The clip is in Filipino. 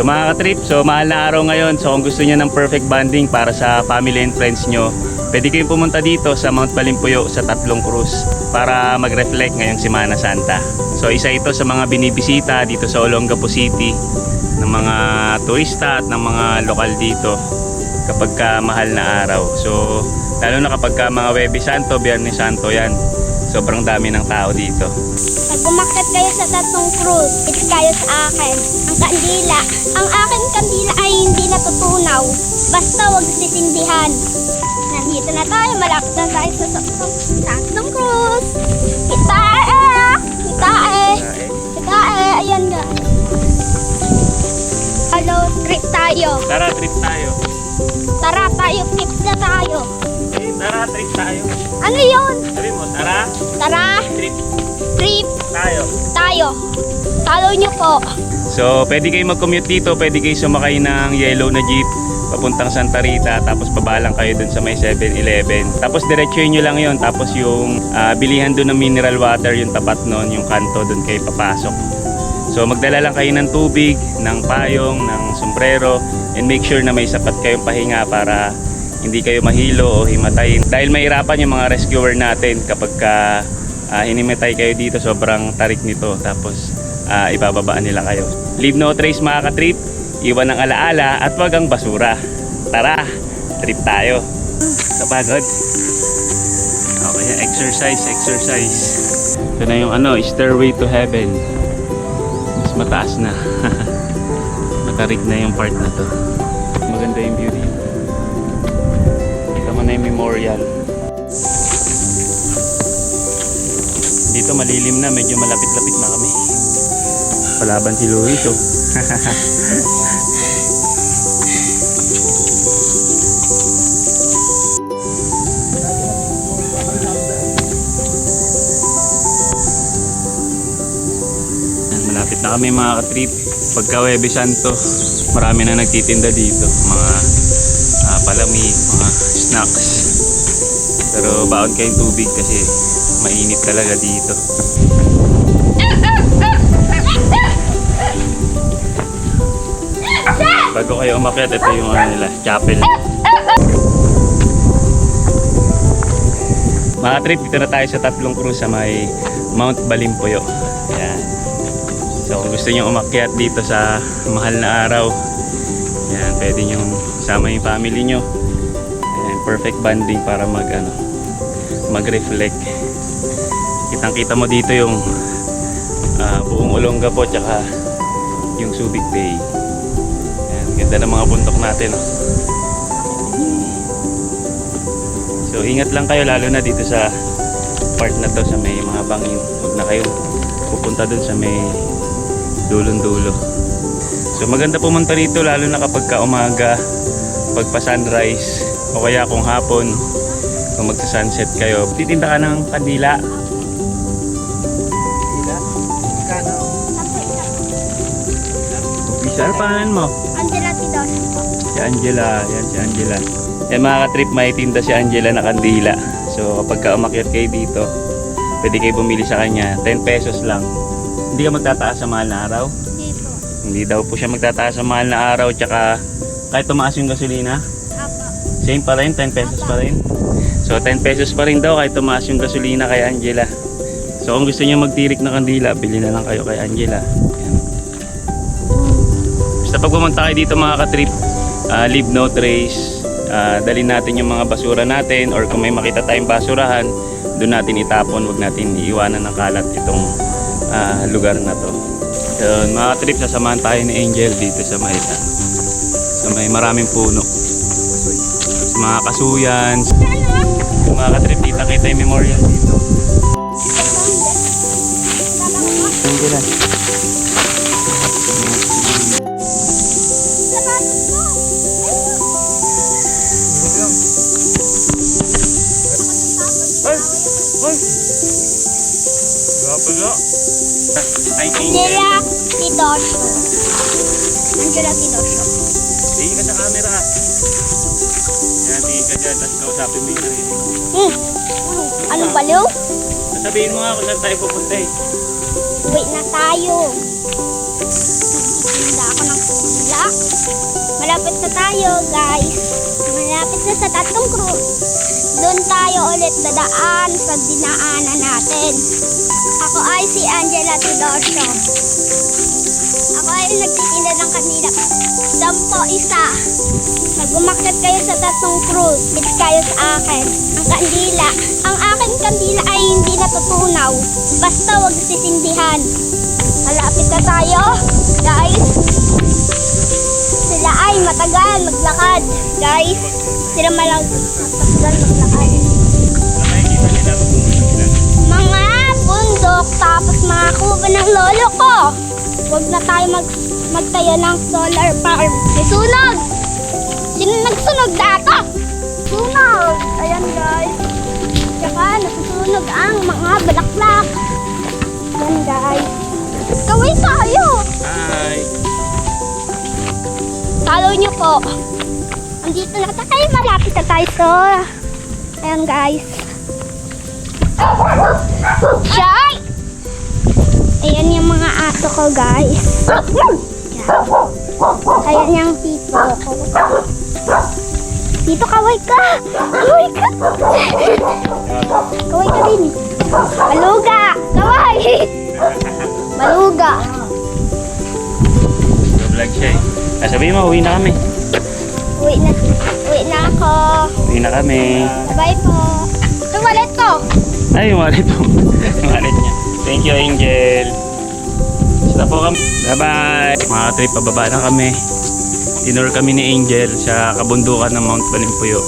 So mga ka-trip, so mahal na araw ngayon. So kung gusto niyo ng perfect bonding para sa family and friends nyo, pwede kayong pumunta dito sa Mount Balimpuyo sa Tatlong Cruz para mag-reflect ngayong Semana Santa. So isa ito sa mga binibisita dito sa Olongapo City ng mga turista at ng mga lokal dito kapag ka mahal na araw. So lalo na kapag ka mga Huwebes Santo, Biyernes Santo yan, sobrang dami ng tao dito. Pag umakyat kayo sa Tatlong Cruz, ito kayo sa akin. Ang kandila. Ang aking kandila ay hindi natutunaw. Basta huwag sisindihan. Nandito na tayo. Malapit na tayo sa Tatlong Cruz. Kitae! Kitae! Kitae! Ayan nga. Hello, trip tayo. Tara, trip tayo. Tara tayo, trip na tayo. Tara, trip tayo. Ano yun? Sabi mo, tara, Tara, trip trip tayo. tayo. Follow nyo po. So, pwede kayo mag-commute dito, pwede kayo sumakay ng yellow na jeep papuntang Santa Rita, tapos babalang kayo dun sa may 7-Eleven. Tapos diretsuhin nyo lang yon, tapos yung bilihan dun ng mineral water, yung tapat nun, yung kanto, dun kayo papasok. So, magdala lang kayo ng tubig, ng payong, ng sombrero, and make sure na may sapat kayong pahinga para hindi kayo mahilo o himatayin. Dahil mahirapan yung mga rescuer natin kapag hinimatay kayo dito, sobrang tarik nito, tapos ibababaan nila kayo. Leave no trace mga ka-trip, iwan ang alaala at wag ang basura. Tara, trip tayo. Kapagod? Okay, exercise. Ito na yung Stairway to Heaven. Mas mataas na. Matarik na yung part na to. Maganda yung view dito. Kita mo na yung memorial. Dito malilim na, medyo malapit-lapit na kami. Palaban si Luis, oh. Malapit na kami mga ka-trip. Pagka Huwebes Santo, marami na nagtitinda dito. Mga palamig, mga snacks. Pero baon kayong tubig kasi mainit talaga dito. Bago kayo umakyat, ito yung chapel. Mga trip, dito na tayo sa Tatlong Cruz sa may Mount Balimpuyo. Ayan. So kung gusto nyo umakyat dito sa mahal na araw, ayan, pwede nyo sama yung family nyo. Ayan, perfect bonding para mag-reflect. Kitang-kita mo dito yung buong Olongapo tsaka yung Subic Bay. Ayan, ganda ng mga bundok natin, oh. So ingat lang kayo lalo na dito sa part na to sa may mga bangin. Huwag na kayo pupunta dun sa may dulong-dulo. So maganda pumunta dito lalo na kapag umaga, pagpa sunrise, o kaya kung hapon, kung magsa-sunset kayo. Titinda ka ng kandila. Ano pangalan mo? Angela Tidos po. Si Angela. Yan si Angela. Yan mga ka-trip, may tinda si Angela na kandila. So kapag umakyat kayo dito, pwede kayo bumili sa kanya. 10 pesos lang. Hindi ka magtataas sa mahal na araw? Hindi po. Hindi daw po siya magtataas sa mahal na araw. Tsaka kahit tumaas yung gasolina, Apo. same pa rin, 10 pesos pa rin. So 10 pesos pa rin daw kahit tumaas yung gasolina kay Angela. So kung gusto niyo magtirik ng kandila, bili na lang kayo kay Angela. Yan. Basta pag pumunta kayo dito mga ka-trip, leave no trace. Dalhin natin yung mga basura natin, or kung may makita tayong basurahan, doon natin itapon. Huwag natin iiwanan ng kalat itong lugar na to. So mga ka-trip, sasamahan tayo ni Angel dito sa may maraming puno. Sa mga kasuyan. Sa mga ka-trip, kita yung memorial dito. Angela. Angela Tidos. Angela Tidos. Tingin ka sa camera. Yan, tingin ka dyan. Tapos kausapin mo yung sarili mo. Anong baliw? Sabihin mo nga kung saan tayo pupunta eh. Uwi na tayo. Nagtitinda ako ng kandila. Malapit na tayo, guys. Malapit na sa Tatlong Cruz. Doon tayo ulit dadaan sa dinaanan natin. Ako ay si Angela Tudosio. Ako ay nagtitinda ng kanila. 10 isa. Pag umakyat kayo sa Tatlong Cruz, bit kayo sa akin. Ang kandila. Ang aking kandila ay hindi natutunaw. Basta wag sisindihan. Malapit na tayo, guys. Sila ay matagal maglakad, guys. Sila matagal maglakad. Mga bundok, tapos mga kuba ng lolo ko. Huwag na tayo magtayo ng solar farm. May sunog! Sino nagsunog dato? Sunog! Ayan, guys. Tsaka nasusunog ang mga balaklak. Ayan, guys. Kaway tayo! Hi! Follow nyo po. Andito na tayo. Malapit na tayo. So, ayan, guys. Shy! Ayan yung mga aso ko, guys. Ayan yung tito ko. Tito, kaway ka! Kaway ka! Kaway ka din. Maluga! Kaway! Maluga! Vlog siya eh. Sabihin mo, uwi na kami. Uwi na ako. Uwi na kami. Bye po. Ito wallet ko. Ay, yung wallet mo. Yung wallet niya. Thank you, Angel. Basta po kami. Bye-bye. Mga trip, pababa na kami. Dinner kami ni Angel sa kabundukan ng Mount Balimpuyo.